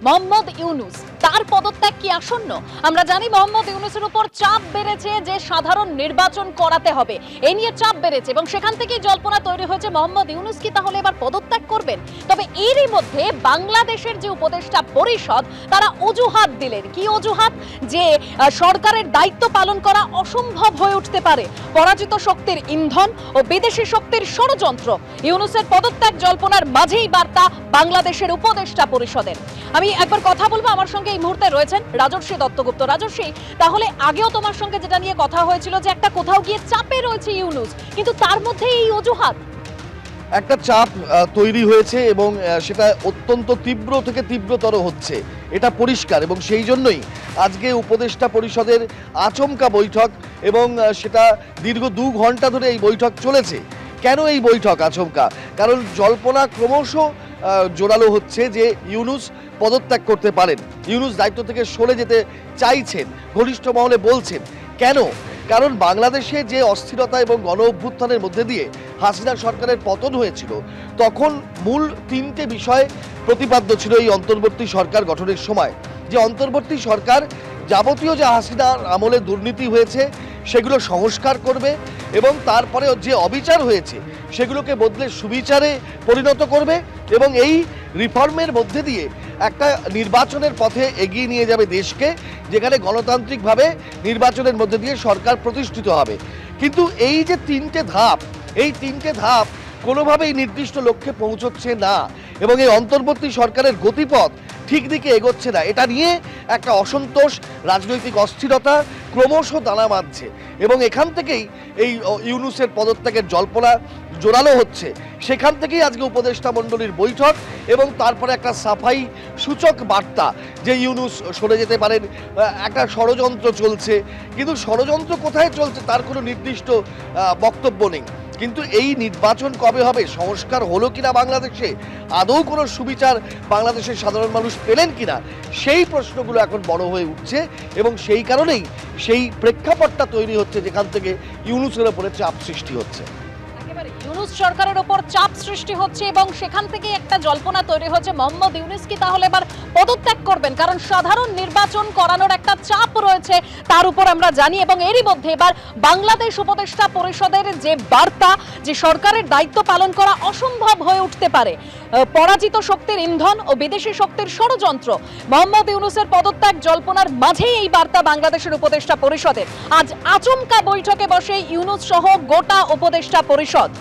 মোহাম্মদ ইউনূস তার পদত্যাগ কি আসন্ন? আমরা জানি মোহাম্মদ ইউনূসের উপর চাপ বেড়েছে যে সাধারণ নির্বাচন করাতে হবে, এই নিয়ে চাপ বেড়েছে এবং সেখান থেকেই জল্পনা তৈরি হয়েছে মোহাম্মদ ইউনূস কি তাহলে এবার পদত্যাগ করবেন। তবে এরই মধ্যে বাংলাদেশের যে উপদেষ্টা পরিষদ তারা অজুহাত দিলেন। কি অজুহাত? যে সরকারের দায়িত্ব পালন করা অসম্ভব হয়ে উঠতে পারে, পরাজিত শক্তির ইন্ধন ও বিদেশি শক্তির ষড়যন্ত্র। ইউনূসের পদত্যাগ জল্পনার মাঝেই বার্তা বাংলাদেশের উপদেষ্টা পরিষদের। আমি একবার কথা বলবো, আমার সঙ্গে এই মুহূর্তে রয়েছেন রাজর্ষি দত্তগুপ্ত। রাজর্ষি, তাহলে আগেও তোমার সঙ্গে যেটা নিয়ে কথা হয়েছিল যে একটা কোথাও গিয়ে চাপে রয়েছে ইউনূস, কিন্তু তার মধ্যে এই অজুহাত, একটা চাপ তৈরি হয়েছে এবং সেটা অত্যন্ত তীব্র থেকে তীব্রতর হচ্ছে, এটা পরিষ্কার। এবং সেই জন্যই আজকে উপদেষ্টা পরিষদের আচমকা বৈঠক এবং সেটা দীর্ঘ 2 ঘন্টা ধরে এই বৈঠক চলেছে। কেন এই বৈঠক আচমকা? কারণ জল্পনা ক্রমশ জোরালো হচ্ছে যে ইউনূস পদত্যাগ করতে পারেন, ইউনূস দায়িত্ব থেকে সরে যেতে চাইছেন, ঘনিষ্ঠ মহলে বলছেন। কেন? কারণ বাংলাদেশে যে অস্থিরতা এবং গণ অভ্যুত্থানের মধ্যে দিয়ে হাসিনা সরকারের পতন হয়েছিল, তখন মূল 3টে বিষয় প্রতিপাদ্য ছিল এই অন্তর্বর্তী সরকার গঠনের সময়। যে অন্তর্বর্তী সরকার যাবতীয় যে হাসিনার আমলে দুর্নীতি হয়েছে সেগুলো সংস্কার করবে এবং তারপরে যে অবিচার হয়েছে সেগুলোকে বদলে সুবিচারে পরিণত করবে এবং এই রিফর্মের মধ্যে দিয়ে একটা নির্বাচনের পথে এগিয়ে নিয়ে যাবে দেশকে, যেখানে গণতান্ত্রিকভাবে নির্বাচনের মধ্যে দিয়ে সরকার প্রতিষ্ঠিত হবে। কিন্তু এই যে 3টে ধাপ, এই 3টে ধাপ কোনোভাবেই নির্দিষ্ট লক্ষ্যে পৌঁছচ্ছে না এবং এই অন্তর্বর্তী সরকারের গতিপথ ঠিক দিকে এগোচ্ছে না। এটা নিয়ে একটা অসন্তোষ, রাজনৈতিক অস্থিরতা ক্রমশ দানা বাঁধছে এবং এখান থেকেই এই ইউনূসের পদত্যাগের জল্পনা জোরালো হচ্ছে। সেখান থেকেই আজকে উপদেষ্টা মণ্ডলীর বৈঠক এবং তারপরে একটা সাফাই সূচক বার্তা যে ইউনূস সরে যেতে পারেন। একটা ষড়যন্ত্র চলছে, কিন্তু ষড়যন্ত্র কোথায় চলছে তার কোনো নির্দিষ্ট বক্তব্য নেই। কিন্তু এই নির্বাচন কবে হবে, সংস্কার হলো কিনা বাংলাদেশে, আদৌ কোনো সুবিচার বাংলাদেশের সাধারণ মানুষ পেলেন কিনা, সেই প্রশ্নগুলো এখন বড় হয়ে উঠছে এবং সেই কারণেই সেই প্রেক্ষাপটটা তৈরি হচ্ছে যেখান থেকে ইউনূসের উপরে চাপ সৃষ্টি হচ্ছে। ইউনূস সরকারের উপর চাপ সৃষ্টি হচ্ছে এবং সেখান থেকে একটা জল্পনা তৈরি হচ্ছে মোহাম্মদ ইউনূস কি তাহলে এবার পদত্যাগ করবেন, কারণ সাধারণ নির্বাচন করানোর একটা চাপ রয়েছে তার উপর আমরা জানি। এবং এরই মধ্যে এবার বাংলাদেশ উপদেষ্টা পরিষদের যে বার্তা যে সরকারের দায়িত্ব পালন করা অসম্ভব হয়ে উঠতে পারে, পরাজিত শক্তির ইন্ধন ও বিদেশি শক্তির ষড়যন্ত্র। মোহাম্মদ ইউনূসের পদত্যাগ জল্পনার মাঝেই এই বার্তা বাংলাদেশের উপদেষ্টা পরিষদের। আজ আচমকা বৈঠকে বসে ইউনূস সহ গোটা উপদেষ্টা পরিষদ।